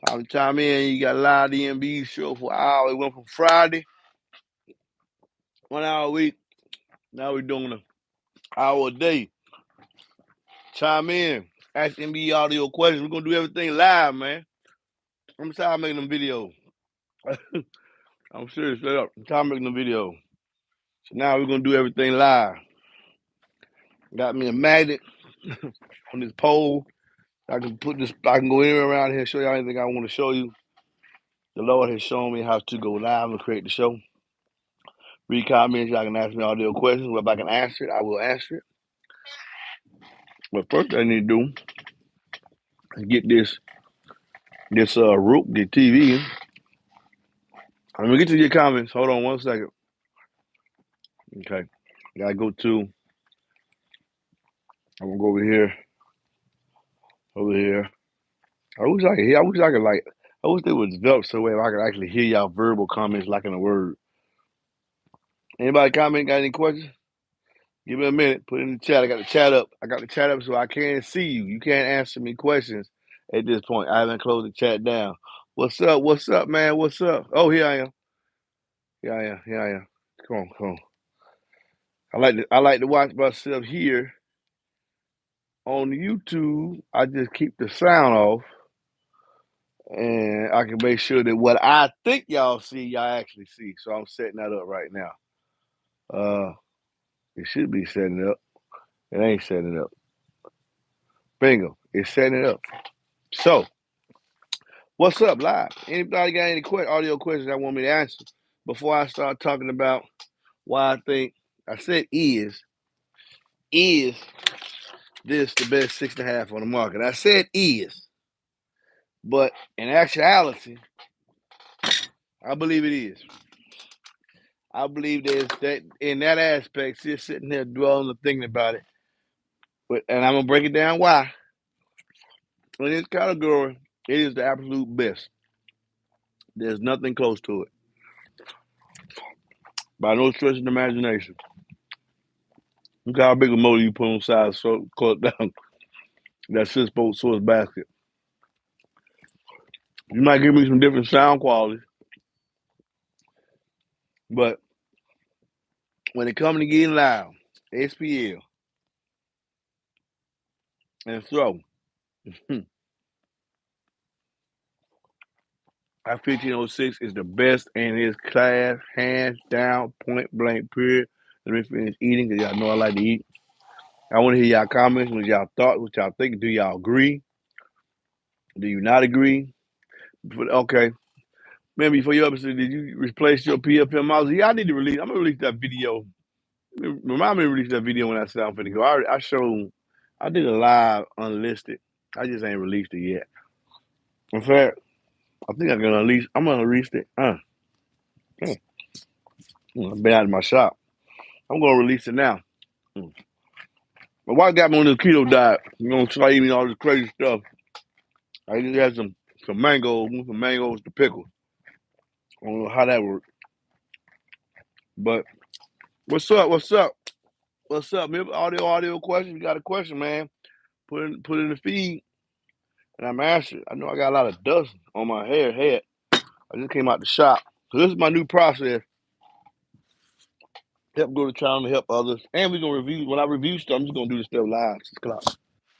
All the time in, you got a lot of the MB show for an hour. It went from Friday, 1 hour a week. Now we're doing an hour a day. Chime in, ask MB audio questions. We're gonna do everything live, man. I'm tired of making them videos. I'm serious, straight up. I'm tired of making them videos. So now we're gonna do everything live. Got me a magnet on this pole. I can put this. I can go anywhere around here, show y'all anything I want to show you. The Lord has shown me how to go live and create the show. Read comments. Y'all can ask me audio questions. If I can answer it, I will answer it. But first, I need to do is get this rope, the TV. I'm gonna get to your comments. Hold on 1 second. Okay, gotta go to. I'm gonna go over here. Over here. I wish I could hear. I wish I could like. I wish they would develop so way I could actually hear y'all verbal comments like in a word. Anybody comment? Got any questions? Give me a minute. Put it in the chat. I got the chat up. I got the chat up so I can see you. You can't answer me questions at this point. I haven't closed the chat down. What's up? What's up, man? What's up? Oh, here I am. Here I am. Here I am. Come on, come on. I like to watch myself here on YouTube. I just keep the sound off, and I can make sure that what I think y'all see, y'all actually see. So I'm setting that up right now. It should be setting it up. It ain't setting it up. Bingo. It's setting it up. So, what's up, live? Anybody got any audio questions I want me to answer before I start talking about why I think I said is this the best 6.5 on the market? I said is, but in actuality, I believe it is. I believe there's that in that aspect, just sitting there dwelling and thinking about it. And I'm gonna break it down why. In this category, it is the absolute best. There's nothing close to it. By no stretch of the imagination. Look how big a motor you put on the side, so close down that 6-bolt source basket. You might give me some different sound quality, but when it comes to getting loud, SPL and throw, our 1506 is the best in its class, hands down, point blank, period. Let me finish eating because y'all know I like to eat. I want to hear y'all comments, what y'all thought, what y'all think. Do y'all agree? Do you not agree? Okay. Man, before you episode, did you replace your PFM mouse? Yeah, I need to release. I'm gonna release that video. Remind me to release that video when I said I'm finna go. I did a live unlisted. I just ain't released it yet. In fact, I think I'm gonna release it. I've been out of my shop. I'm gonna release it now. Mm. My wife got me on this keto diet. You know, start eating all this crazy stuff. I just had some mangoes, some mangoes to pickle. I don't know how that works. But what's up? What's up? What's up? Man? Audio question. You got a question, man? Put in the feed, and I'm answering. I know I got a lot of dust on my head. I just came out the shop. So this is my new process. Help go to trying to help others. And we're gonna review when I review stuff, I'm just gonna do the stuff live. 6 o'clock.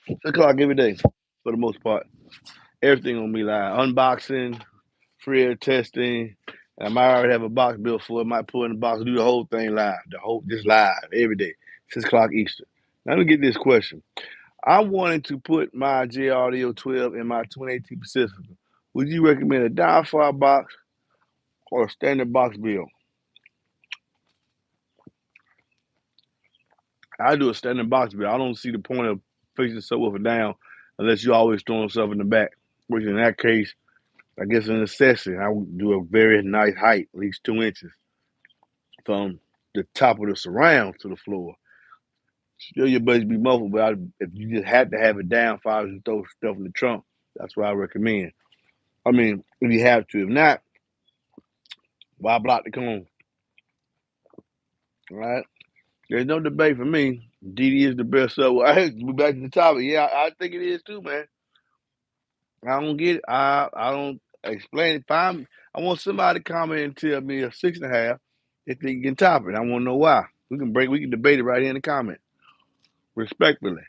6 o'clock every day, for the most part. Everything gonna be live. Unboxing, free air testing. And I might already have a box built for it. Might put in the box and do the whole thing live. Just live every day. 6 o'clock Eastern. Now let me get this question. I wanted to put my J Audio 12 in my 2018 Pacifica. Would you recommend a diaphragm box or a standard box build? I do a standard box build. I don't see the point of fixing subwoofer down unless you're always throwing stuff in the back. Which in that case, I guess a necessity. I would do a very nice height, at least 2 inches from the top of the surround to the floor. Still, your budget be muffled, but if you just had to have it down, if I was to throw stuff in the trunk, that's what I recommend. I mean, if you have to. If not, why block the cone? All right? There's no debate for me. DD is the best subwoofer. I hate to be back to the topic. Yeah, I think it is too, man. I don't get it. I don't explain it. I want somebody to comment and tell me a 6.5 if they can top it. I want to know why. We can debate it right here in the comment. Respectfully.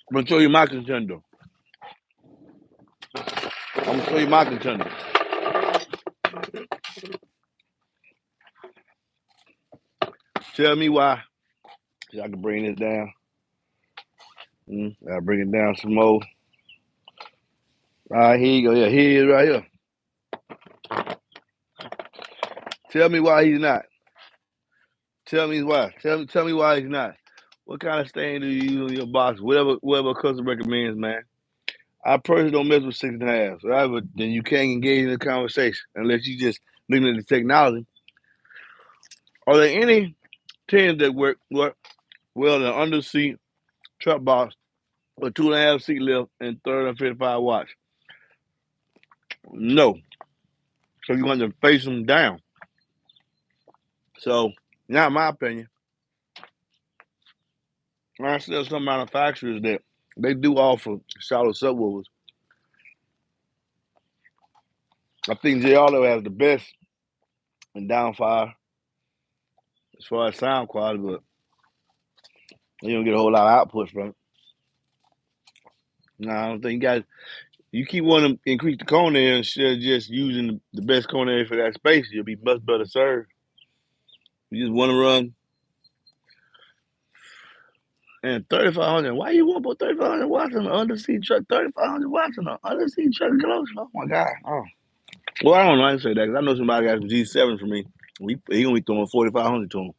I'm gonna show you my contender. I'm gonna show you my contender. Tell me why. So I can bring this down. I'll bring it down some more. All right, here you go. Yeah, here he is right here. Tell me why he's not. Tell me why. Tell me why he's not. What kind of stain do you use on your box? Whatever a customer recommends, man. I personally don't mess with 6.5. So then you can't engage in the conversation unless you just looking at the technology. Are there any tens that work well in an under seat truck box with 2.5 seat lift and 355 watts? No. So you want to face them down. So, not my opinion. I still some manufacturers that they do offer solid subwoofers. I think J Auto has the best in downfire as far as sound quality, but you don't get a whole lot of output from it. No, I don't think you guys. You keep wanting to increase the cone area instead of just using the best cone area for that space. You'll be much better served. You just want to run and 3,500. Why you want to put 3,500 watts on an underseat truck? 3,500 watts on an underseat truck Enclosure. Oh my God. Oh. Well, I don't know. I didn't say that because I know somebody got some G7 for me. He gonna be throwing 4,500 to him.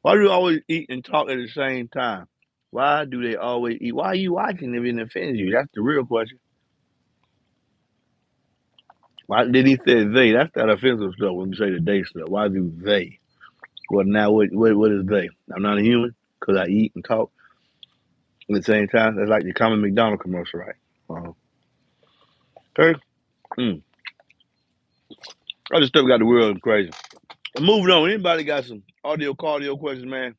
Why do you always eat and talk at the same time? Why do they always eat? Why are you watching if it offends you? That's the real question. Why did he say they? That's that offensive stuff when you say the they stuff. Why do they? Well, now what is they? I'm not a human because I eat and talk at the same time. That's like the common McDonald's commercial, right? Okay. Mm. I just stuff got the world crazy. Moving on. Anybody got some audio cardio questions, man?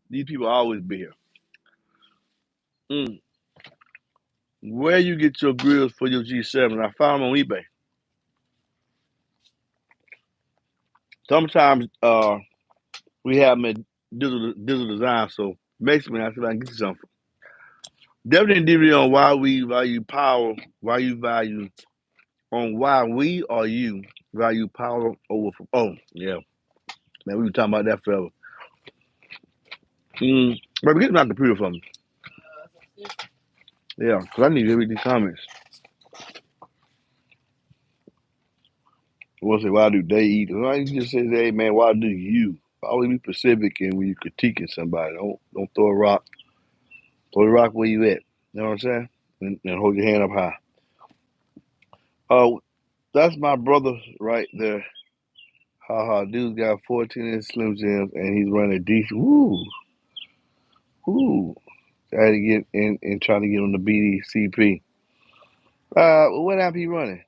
These people always be here. Where you get your grills for your G7? I found them on eBay. Sometimes we have them at digital design, so basically I see if I can get you something. Definitely DVD on why we value power, why you value on why we or you value power over. Oh yeah, man, we were talking about that forever. Baby, get my computer for me. Yeah, because I need to read these comments. We'll say, why do they eat? Why you just say, hey man, why do you? Always be specific and when you're critiquing somebody. Don't throw a rock. Throw the rock where you at. You know what I'm saying? And hold your hand up high. Oh, that's my brother right there. Ha ha, dude got 14-inch Slim Jims and he's running a decent. Woo, woo. I had to get in and trying to get on the BDCP. What app he running?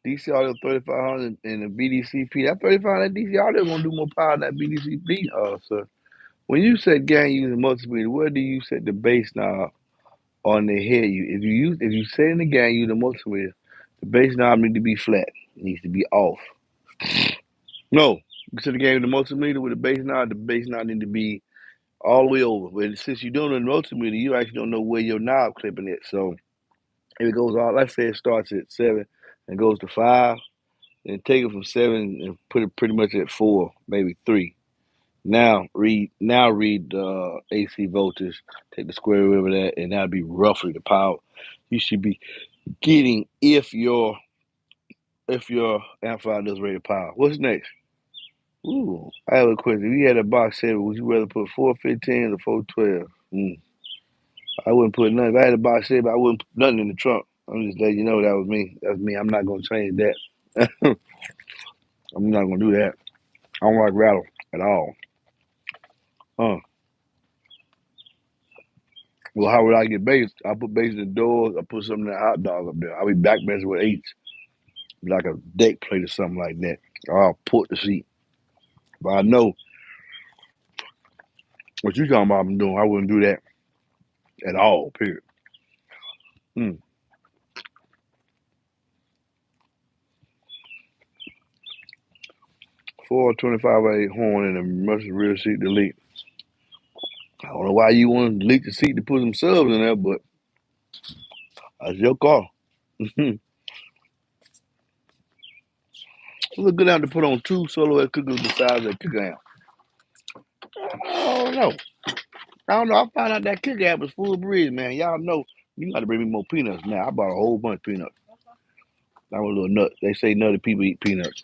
DC Audio 3500 and the BDCP. That 3500 DC Audio gonna do more power than that BDCP. So when you set gain using multimeter, where do you set the bass knob on the head? If you set in the gain using multimeter, the bass knob need to be flat. It needs to be off. No, you set the gain with the multimeter with the bass knob need to be all the way over. But since you're doing it in the multimeter, you actually don't know where your knob clipping it. So if it goes all, let's say it starts at 7 and goes to 5, then take it from 7 and put it pretty much at 4, maybe 3. Now read the AC voltage, take the square root of that, and that'd be roughly the power you should be getting if your amplifier does rated power. What's next? Ooh, I have a question. If you had a box 7, would you rather put 415 or 412? I wouldn't put nothing. If I had a box 7, I wouldn't put nothing in the trunk. I'm just letting you know that was me. That's me. I'm not gonna change that. I'm not gonna do that. I don't like rattle at all. Huh. Well, how would I get bass? I put bass in the doors. I put something in the hot dog up there. I'll be back messing with H, like a deck plate or something like that. Or I'll put the seat. But I know what you talking about I'm doing. I wouldn't do that at all, period. Mm. 425A horn in a emergency rear seat delete. I don't know why you want to delete the seat to put some subs in there, but that's your call. It look good out to put on 2 solo cookers besides that cooker amp. I don't know. I found out that cooker amp was full of breeze, man. Y'all know you got to bring me more peanuts now. I bought a whole bunch of peanuts. I was a little nut. They say nutty people eat peanuts,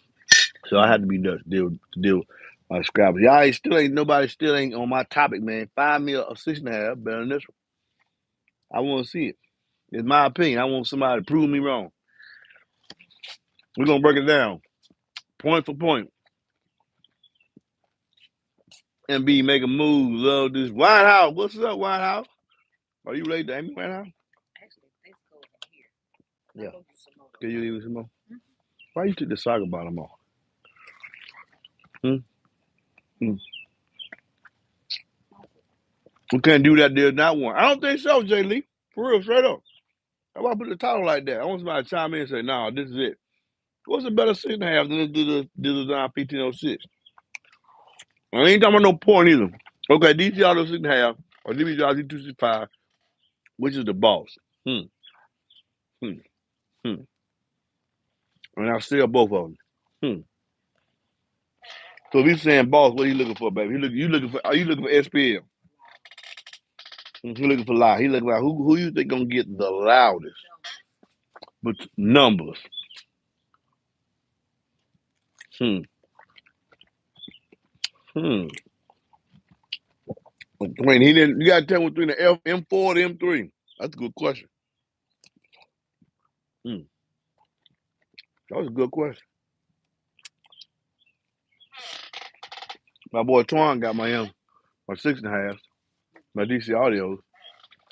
so I had to be nuts to deal with my scrappers. Y'all nobody still ain't on my topic, man. Find me a 6.5 better than this one. I want to see it. It's my opinion. I want somebody to prove me wrong. We're gonna break it down, point for point. MB make a move. Love this. White House. What's up, White House? Are you ready to Amy White House? Yeah. Can you leave some more? Why you took the soccer bottom off? Hmm? Hmm. We can't do that. There's not one. I don't think so, Jay Lee. For real, straight up. Why put the title like that? I want somebody to chime in and say, "No, this is it." What's a better 6.5 than this design 1506? I ain't talking about no point either. Okay, DC Auto 6.5 or DBJ 265, which is the boss? Hmm. Hmm. Hmm. And I sell both of them. Hmm. So if he's saying boss, what are you looking for, baby? Are you looking for SPL? He looking for loud. He looking like who you think gonna get the loudest? But numbers. Hmm. Hmm. Wait, he didn't. You gotta tell me between the M4 and M3. That's a good question. Hmm. That was a good question. My boy Twan got my 6.5, my DC audios.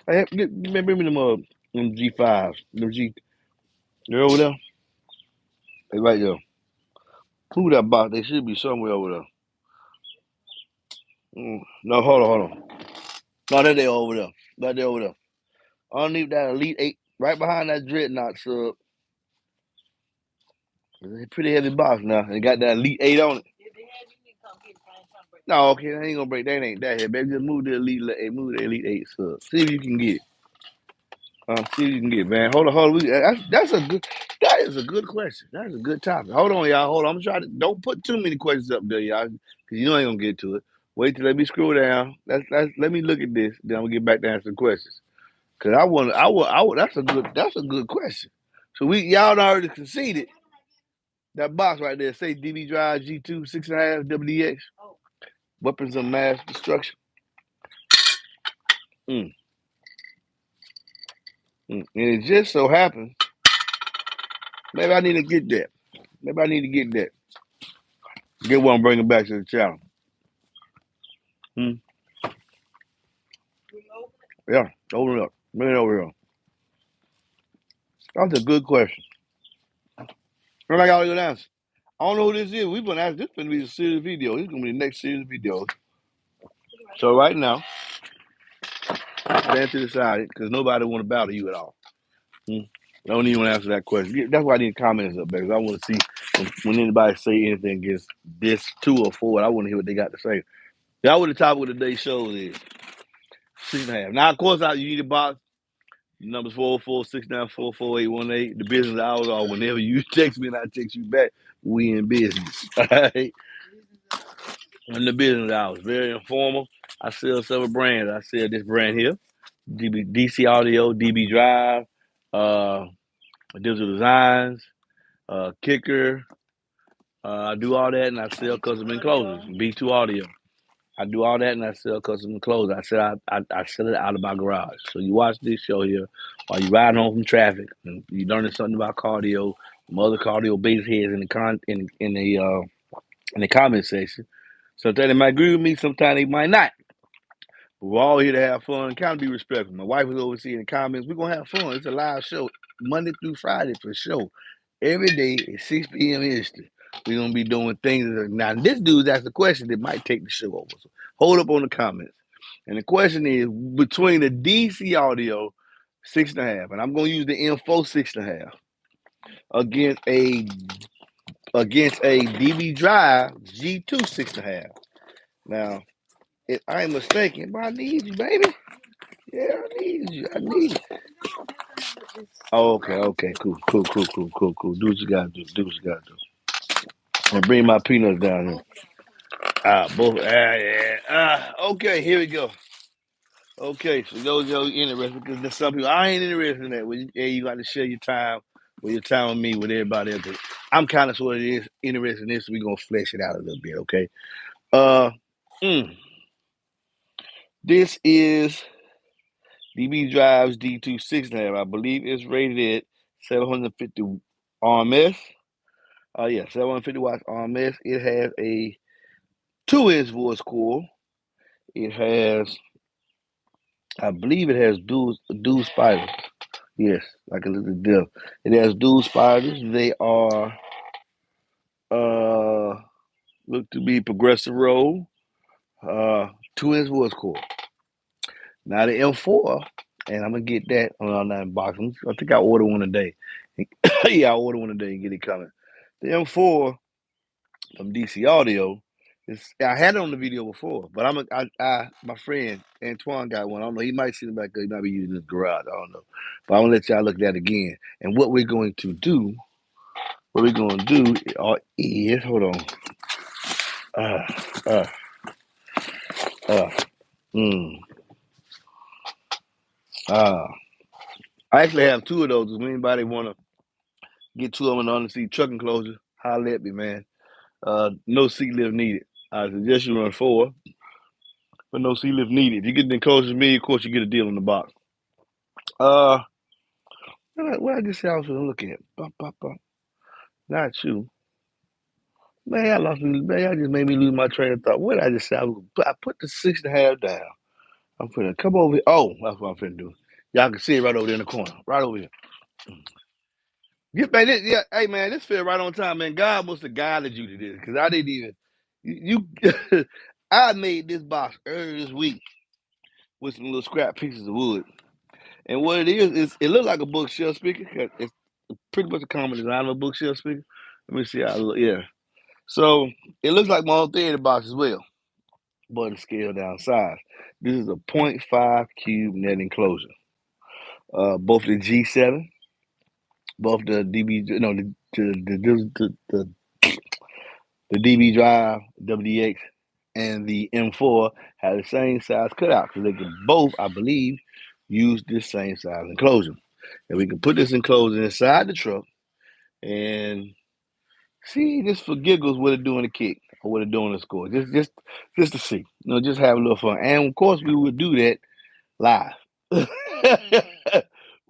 Hey, bring me them G5s, them G. They're over there. They right there. Who that box? They should be somewhere over there. No, hold on. No, that they over there. That they over there. Underneath that Elite 8, right behind that Dreadnought sub. It's a pretty heavy box now. They got that Elite 8 on it. No, okay, I ain't gonna break. That ain't that heavy. Baby, just move the Elite 8, move the Elite 8 sub. See if you can get. See if you can get, man. Hold on. That is a good question. That's a good topic. Hold on, y'all. Hold on. I'm trying to don't put too many questions up there, y'all, because you know I ain't gonna get to it. Wait till let me scroll down. Let me look at this. Then I'm gonna get back to answering questions. Cause I want. That's a good question. So y'all already conceded that box right there. Say DB Drive G2 6.5 WDX weapons of mass destruction. Mm, And it just so happens maybe I need to get that. Maybe I need to get that. Get one, bring it back to the channel. Hmm. Yeah, open it up. Bring it over here. That's a good question. And I got a good answer. I don't know who this is. We've been asked. This is going to be a series video. This is going to be the next series video. So right now, stand to the side because nobody want to battle you at all. Hmm. I don't even want to answer that question. That's why I need comments up there because I want to see when anybody say anything against this 2 or 4. I want to hear what they got to say. That what the topic of today's show is. 6.5. Now, of course, you need a box. Numbers 446944818. The business hours are whenever you text me and I text you back. We in business. All right. In the business hours, very informal. I sell several brands. I sell this brand here, DC Audio, DB Drive, uh, Digital Designs, Kicker. I do all that and I sell custom enclosures. B2 Audio. I do all that and I sell custom enclosures. I sell it out of my garage. So you watch this show here while you riding home from traffic and you learning something about cardio, some other cardio base heads in the comment section. Sometimes they might agree with me, sometimes they might not. But we're all here to have fun, kind of be respectful. My wife was overseeing the comments. We're gonna have fun. It's a live show, Monday through Friday for sure. Every day at 6 p.m. Eastern. We're gonna be doing things. Now this dude's asked a question that might take the show over. So hold up on the comments. And the question is between the DC Audio 6.5, and I'm gonna use the M4 6.5 against a DB Drive G2 6.5. Now, if I ain't mistaken, but I need you, baby. Yeah, I need you. I need you. Oh, okay, cool. Do what you gotta do. Do what you gotta do. And bring my peanuts down here. Okay, here we go. Okay, so those y'all interested, because there's some people I ain't interested in that. You got to share your time with me, with everybody else. I'm kind of sort of interested in this, so we're gonna flesh it out a little bit, okay? Uh, mm, this is DB Drives D2 6.5. I believe it's rated at 750 RMS. Yeah, 750 watts RMS. It has a 2-inch voice coil. It has, I believe, it has dual spiders. Yes, like a little deal. It has dual spiders. They are look to be progressive roll. 2-inch voice coil. Now the M4, and I'm gonna get that on that box. I think I ordered one today. Yeah, I ordered one today and get it coming. The M4 from DC Audio. I had it on the video before, but my friend Antoine got one. I don't know. He might see it back there. He might be using his garage. I don't know. But I'm gonna let y'all look at that again. And what we're going to do is hold on. Uh, uh, uh, mm, uh. I actually have two of those. If anybody want to get two of them on the seat truck enclosure, holler at me, man. No seat lift needed. I suggest you run 4, but no seat lift needed. If you get the enclosure me, of course you get a deal in the box. Uh, what I just say I was gonna look at? Not you. Man, I just made me lose my train of thought. What did I just say? I put the 6.5 down. I'm finna come over here. Oh, that's what I'm finna do. Y'all can see it right over there in the corner. Right over here. Hey man, this fell right on time, man. God must have guided you to this, because I didn't even I made this box earlier this week with some little scrap pieces of wood. And what it is it looks like a bookshelf speaker. It's pretty much a common design of a bookshelf speaker. Let me see how it look. Yeah. So it looks like my own theater box as well, but it's scaled down size. This is a .5 cube net enclosure. Both the G7, both the DB, no, the DB Drive WDX and the M4 have the same size cutout, because they can both, I believe, use this same size enclosure. And we can put this enclosure inside the truck and see, just for giggles, what it do in the kick or what it do in the score. Just to see. Just have a little fun. And of course we would do that live.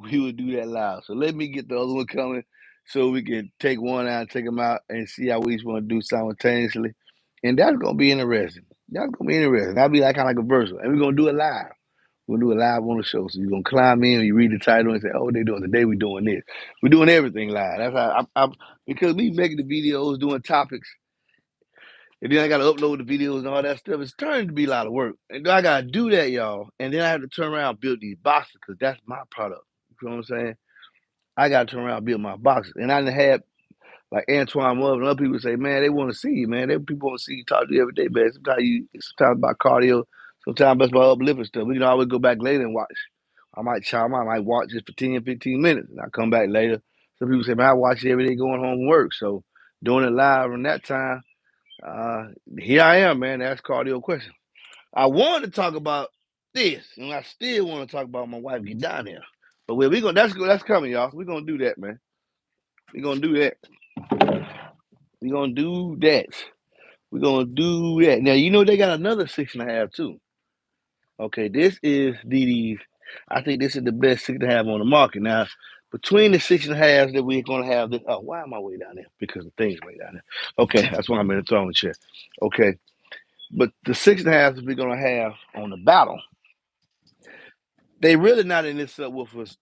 We would do that live. So let me get the other one coming so we can take one out, take them out, and see how we each want to do simultaneously. And that's gonna be interesting. That's gonna be interesting. That'll be like kind of like a virtual. And we're gonna do it live. We'll do it live on the show. So you're gonna climb in, you read the title and say, "Oh, they doing today. We're doing this. We're doing everything live." That's how because we making the videos, doing topics, and then I gotta upload the videos and all that stuff. It's turning to be a lot of work, and I gotta do that, y'all. And then I have to turn around and build these boxes, because that's my product. You know what I'm saying? I gotta turn around and build my boxes, and I done had like Antoine Love and other people say, man, they want to see you, man. People want to see you, talk to you every day, man. Sometimes about cardio, sometimes it's about uplifting stuff. We can always go back later and watch. I might watch just for 10, 15 minutes, and I come back later. Some people say, man, I watch it every day going home from work. So doing it live in that time, here I am, man. That's cardio question. I wanted to talk about this, and I still want to talk about my wife get down here. But we gonna that's coming, y'all. We're gonna do that, man. We're gonna do that. We're gonna do that. We're gonna do that. Now you know they got another 6.5 too. Okay, this is DD's. I think this is the best 6.5 on the market. Now, between the 6.5s that we're gonna have this. Oh, why am I way down there? Because the thing's way down there. Okay, that's why I'm in the throwing chair. Okay. But the 6.5s that we're gonna have on the battle, they really not in this subwoofer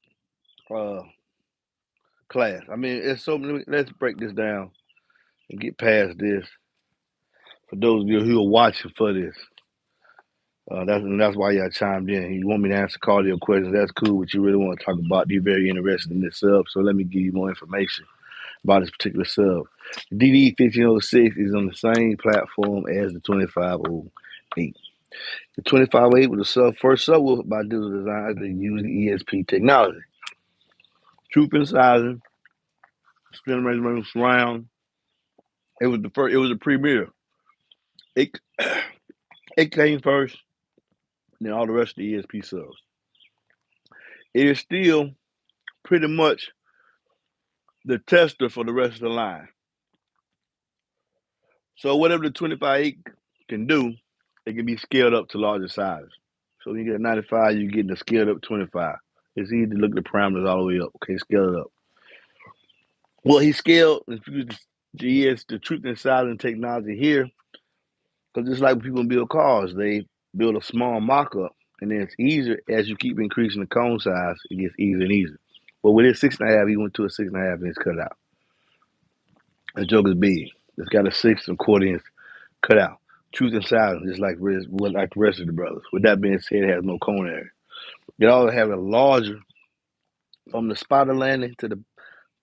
class. I mean, it's so many. Let's break this down and get past this. For those of you who are watching for this, That's why y'all chimed in. You want me to answer call your questions? That's cool, but you really want to talk about. You're very interested in this sub, so let me give you more information about this particular sub. The DD 1506 is on the same platform as the 2508. The 2508 was the first subwoofer by Digital Designs that used the ESP technology. Troop and sizing, spin range surround. It was the first. It was a premier. It it came first, then all the rest of the ESP subs. It is still pretty much the tester for the rest of the line. So whatever the 25.8 can do, it can be scaled up to larger sizes. So when you get a 95, you're getting a scaled up 25. It's easy to look at the parameters all the way up. Okay, scale it up. Well, he scaled and used the truth and sizing technology here, because just like when people build cars, they build a small mock-up, and then it's easier as you keep increasing the cone size, it gets easier and easier. But with his 6.5, he went to a 6.5 inch cutout. The joke is big. It's got a 6.25 inch cutout. Truth and silence, just like the rest of the brothers. With that being said, it has no cone area. They all have a larger from the spotter landing to the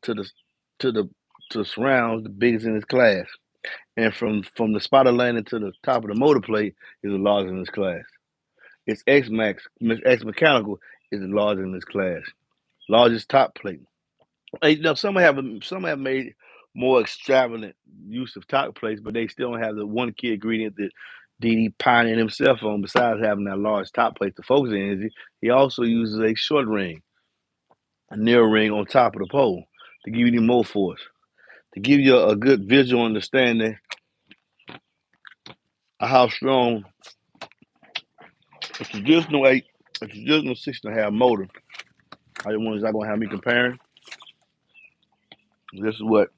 to the to the surrounds, the biggest in its class. And from the spotter landing to the top of the motor plate is the largest in its class. Its X mechanical is the largest in its class. Largest top plate. Some have made more extravagant use of top plates, but they still don't have the one key ingredient that DD pioneered himself on. Besides having that large top plate to focus the energy, he also uses a short ring, a narrow ring on top of the pole to give you more force, to give you a good visual understanding of how strong a traditional a traditional 6.5 motor. I the ones not gonna have me comparing. This is what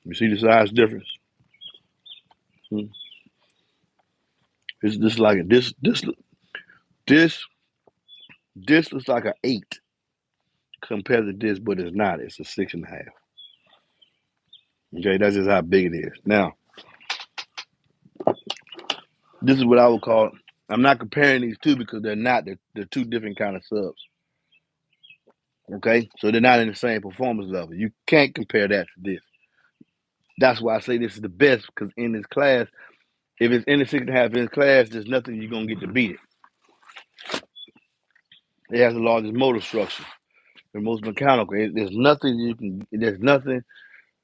you see the size difference. It's just like this this looks like an 8 compared to this, but it's not. It's a 6.5. Okay, that's just how big it is. Now, this is what I would call. I'm not comparing these two because they're not. They're two different kind of subs. Okay, so they're not in the same performance level. You can't compare that to this. That's why I say this is the best, because in this class, if it's in the 6.5 inch class, there's nothing you're gonna get to beat it. It has the largest motor structure, the most mechanical. There's nothing you can. There's nothing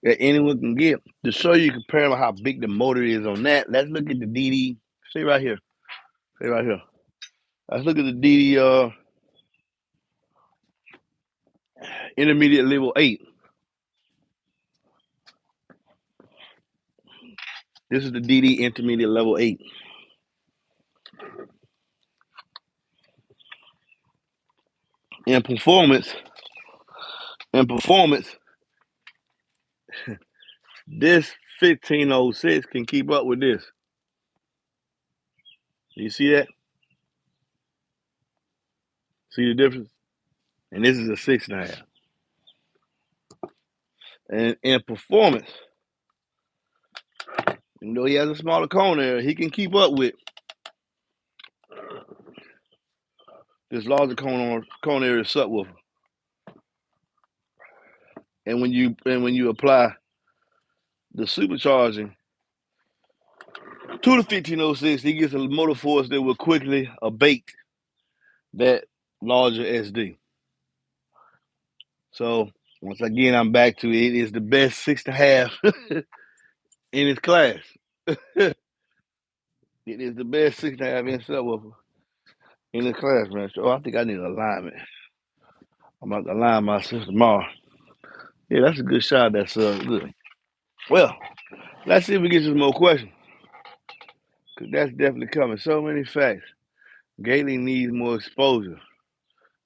that anyone can get to show you compare how big the motor is on that. Let's look at the DD. Stay right here. Stay right here. Let's look at the DD intermediate level 8. This is the DD intermediate level 8. In performance, this 1506 can keep up with this. You see that? See the difference? And this is a 6.5. And in performance, even though he has a smaller cone area, he can keep up with this larger cone area subwoofer. And when you apply the supercharging to the 1506, he gets a motor force that will quickly abate that larger SD. So once again, I'm back to it is the best 6.5 in its class. It is the best 6.5 inch subwoofer in the class, man. So I think I need alignment. I'm about to align myself tomorrow. Yeah, that's a good shot. That's good. Well, let's see if we get some more questions, because that's definitely coming. So many facts. Gately needs more exposure.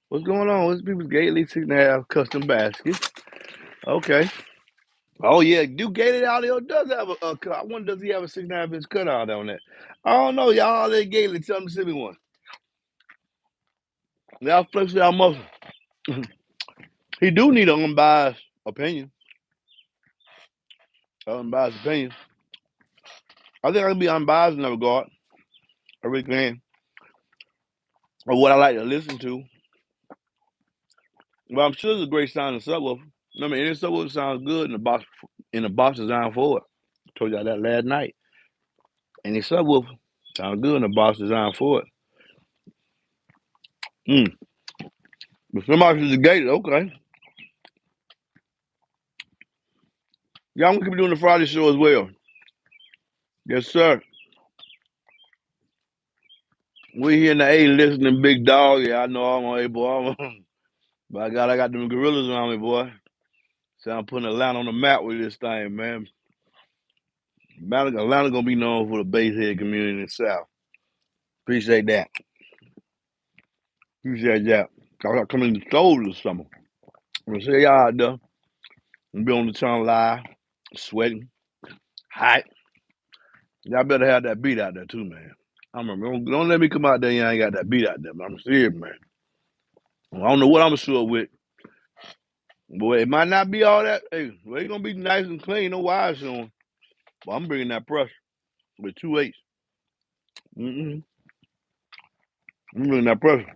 What's going on? What's people's Gately 6.5 custom baskets? Okay. Oh yeah, do Gated Audio does have a cut. I wonder, does he have a 6.5 inch cutout on that? I don't know. Y'all let Gately tell him to send me one. Y'all flex y'all muscle. He do need an unbiased opinion. Unbiased opinion. I think I can be unbiased in that regard. I really can. Or what I like to listen to. Well, I'm sure it's a great sound in the subwoofer. I mean, any subwoofer sounds good in the box design for it. Told y'all that last night. Any subwoofer sounds good in the box design for it. Mm. But somebody says the gate, okay. Yeah, I'm gonna keep doing the Friday show as well. Yes, sir. We here in the A listening, big dog. Yeah, I know I'm on A, boy. But I got them gorillas around me, boy. So I'm putting Atlanta on the map with this thing, man. Atlanta gonna be known for the basehead community in the South. Appreciate that. Appreciate that. I got coming to the stores this summer. I'm gonna see y'all out there. I'm be on the channel live, sweating, hot. Y'all better have that beat out there too, man. I remember, don't let me come out there and I ain't got that beat out there, man. I'm serious, man. I don't know what I'm gonna show up with. Boy, it might not be all that. Hey, well, it's gonna be nice and clean, no wires showing. But I'm bringing that pressure with 2/8. Mm-mm. I'm bringing that pressure.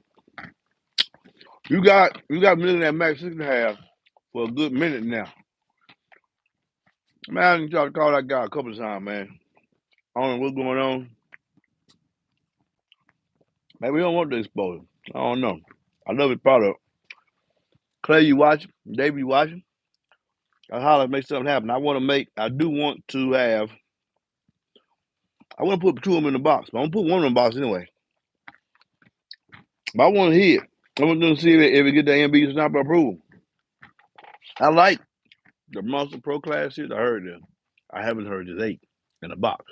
You got me looking at Max 6.5 for a good minute now. Man, I didn't try to call that guy a couple of times, man. I don't know what's going on. Maybe we don't want to expose him. I don't know. I love his product. Clay, you watching? Dave, you watching? I holler, make something happen. I do want to have, I want to put two of them in the box, but I'm going to put one in the box anyway. But I want to hear it. I want to see if we get the MB sniper approval. I like the Monster Pro Class series. I heard them. I haven't heard this 8 in the box.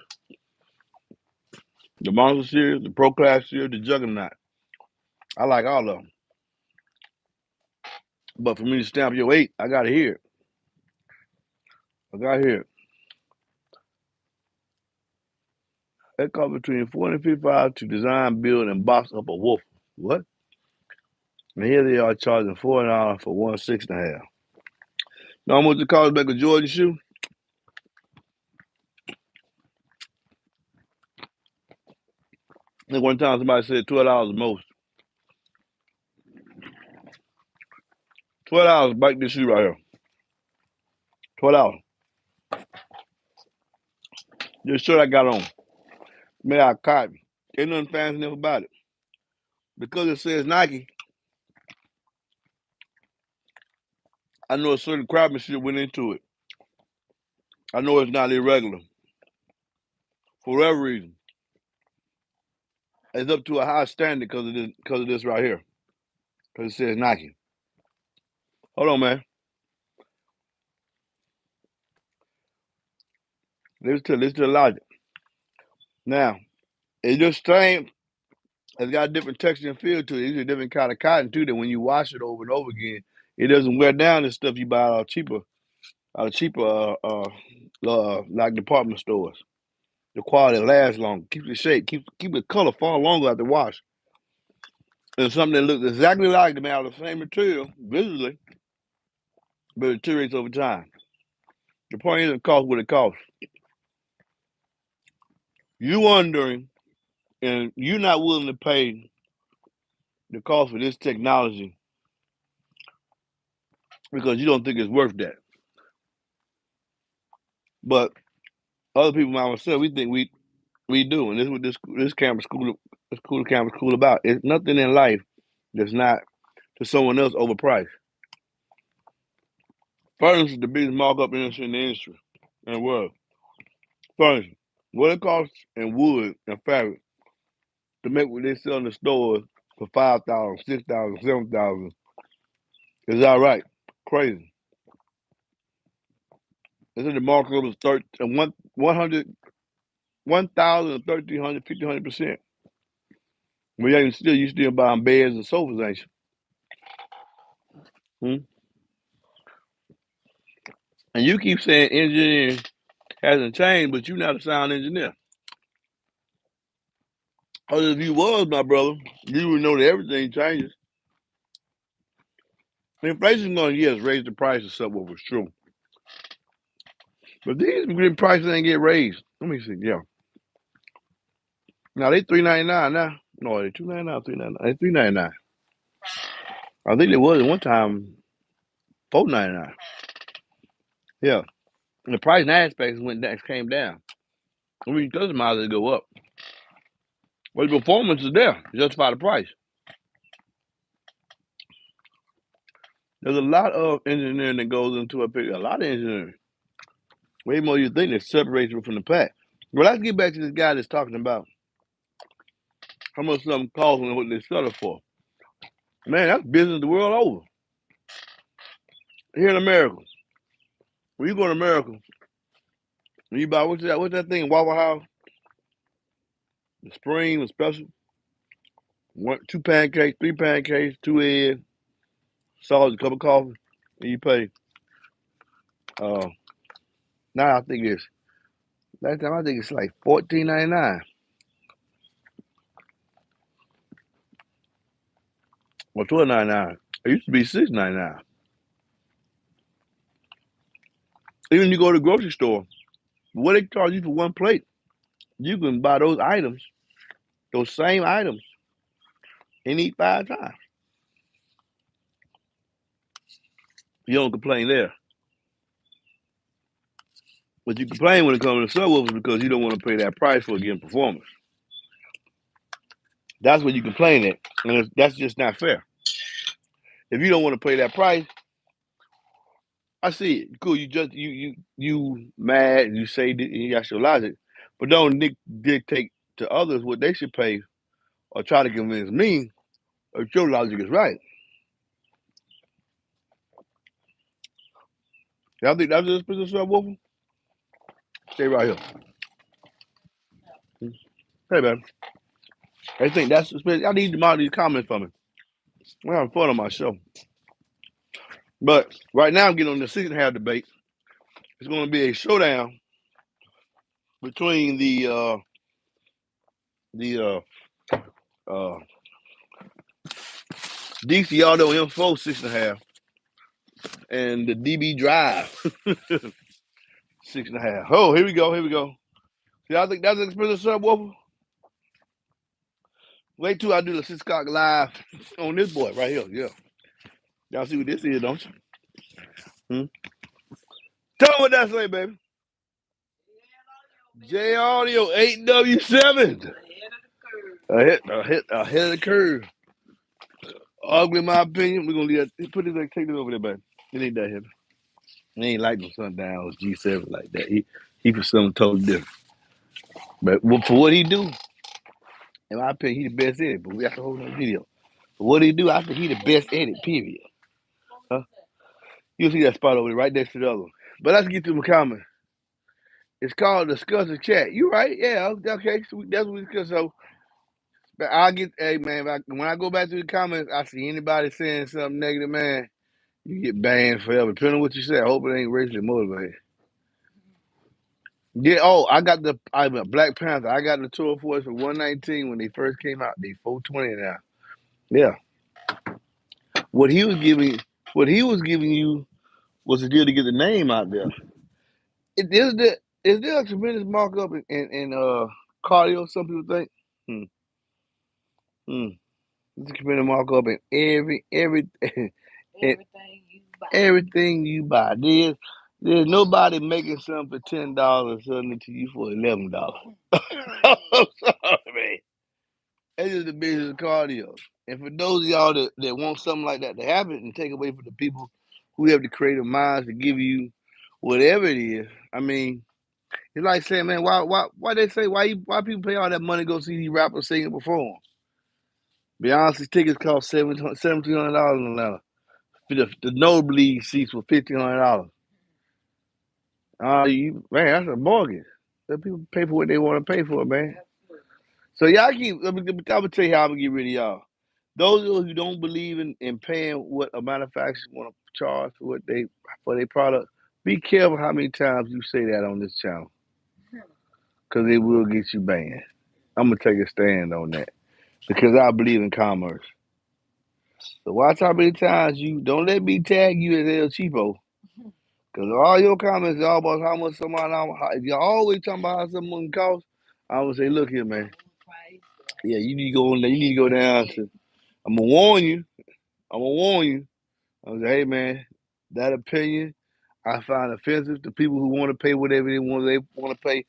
The Monster series, the Pro Class series, the Juggernaut. I like all of them. But for me to stamp your 8, I got to hear it. I got to hear it. That costs between $40 and $55 to design, build, and box up a woofer. What? And here they are charging $4 for 1 6.5. Know how much it costs to make a Jordan shoe? I think one time somebody said $12 the most. $12 to make this shoe right here. $12. This shirt I got on, made out of cotton. Ain't nothing fancy enough about it. Because it says Nike, I know a certain craftsmanship went into it. I know it's not irregular. For whatever reason, it's up to a high standard because of this right here. Because it says Nike. Hold on, man. Listen to the logic. Now, it's just same. It's got a different texture and feel to it. It's a different kind of cotton too. That when you wash it over and over again, it doesn't wear down the stuff you buy out of cheaper, like department stores. The quality lasts longer, keeps the shape, keep the color far longer after wash. And something that looks exactly like them out of the same material visually, but it deteriorates over time. The point isn't cost what it costs. You wondering, and you're not willing to pay the cost for this technology because you don't think it's worth that. But other people like myself, we think we do, and this is what this campus school campus school about. It's nothing in life that's not to someone else overpriced. Furniture is the biggest markup industry in the world. Furniture, what it costs in wood and fabric to make what they sell in the stores for 5,000, 6,000, 7,000 is all right. Crazy. They said the markup is 100, 1,000, 1,300, 1,500%. But you still buying beds and sofas, ain't you? Hmm? And you keep saying engineering hasn't changed, but you're not a sound engineer. Because if you was, my brother, you would know that everything changes. Inflation's going to, yes, raise the price of something was true. But these prices ain't get raised. Let me see. Yeah. Now they $3.99 now. No, they $2.99, $3.99. They $3.99. I think it was at one time $4.99. Yeah, and the price in aspects came down. I mean, customizers go up. Well, the performance is there. Justify the price. There's a lot of engineering that goes into a picture. A lot of engineering. Way more you think that separates you from the pack. Well, let's get back to this guy that's talking about how much something costs and what they sell it for. Man, that's business the world over. Here in America, when you go to America, when you buy what's that thing, Waffle House, the spring was special. Two pancakes, three pancakes, two eggs, salt, a cup of coffee, and you pay. Uh, now I think it's last time I think it's like $14.99 or $12.99. It used to be $6.99. Even you go to the grocery store, what they charge you for one plate, you can buy those items, those same items, and eat 5 times. You don't complain there. But you complain when it comes to subwoofers because you don't want to pay that price for getting performance. That's what you complain at, and that's just not fair. If you don't want to pay that price, I see it. Cool. You mad. You say that you got your logic, but don't dictate to others what they should pay or try to convince me that your logic is right. Y'all think that's just business subwoofer? Stay right here. Hey, man. I think that's. I need them out of these comments from me. I'm having fun on my show. But right now I'm getting on the 6.5 debate. It's going to be a showdown between the uh, DC Auto M4 6.5 and the DB Drive 6.5. Oh, here we go. Here we go. See, I think that's an expensive subwoofer. Wait till I do the 6 o'clock live on this boy right here. Yeah. Y'all see what this is, don't you? Hmm? Tell me what that say, baby. J Audio 8W7. Ahead of the curve. Ugly, in my opinion. We're gonna leave that. Put this, take this over there, baby. It ain't that heavy. It ain't like no Sundowns G7 like that. He for something totally different. But for what he do, in my opinion, he the best at it. But we got to hold on video. For what he do, I think he the best at it. Period. Huh? You'll see that spot over there, right next to the other one. But let's get to the comment. It's called Discuss the Chat. You right? Yeah. Okay. So that's what we discuss. So, but I'll get. Hey man, when I go back to the comments, I see anybody saying something negative, man. You get banned forever. Depending on what you say, I hope it ain't racially motivated. Yeah. Oh, I'm a Black Panther. I got the tour for it for 119 when they first came out. They 420 now. Yeah. What he was giving you was the deal to get the name out there. Is there a tremendous markup in cardio? Some people think. Hmm. Hmm. There's a tremendous markup in everything you buy. There's nobody making something for $10 selling it to you for $11. I'm sorry, man. That's just the business of cardio. And for those of y'all that want something like that to happen and take away from the people who have the creative minds to give you whatever it is, I mean, it's like saying, man, why they say why people pay all that money to go see these rappers sing and perform? Beyonce's tickets cost $1,700 in Atlanta. The nosebleed seats were $1,500. Man, that's a mortgage. Let people pay for what they want to pay for, man. So y'all I'm gonna tell you how I'm gonna get rid of y'all. Those of you who don't believe in paying what a manufacturer want to charge for their product, be careful how many times you say that on this channel, because it will get you banned. I'm gonna take a stand on that because I believe in commerce. So watch how many times you don't let me tag you as El Cheapo, because all your comments are all about how much somebody. If you're always talking about how someone costs, I would say, look here, man. Yeah, you need to go on there. You need to go down to. I'm gonna warn you. I'm gonna warn you. I was like, hey man, that opinion I find offensive to people who want to pay whatever they want. They want to pay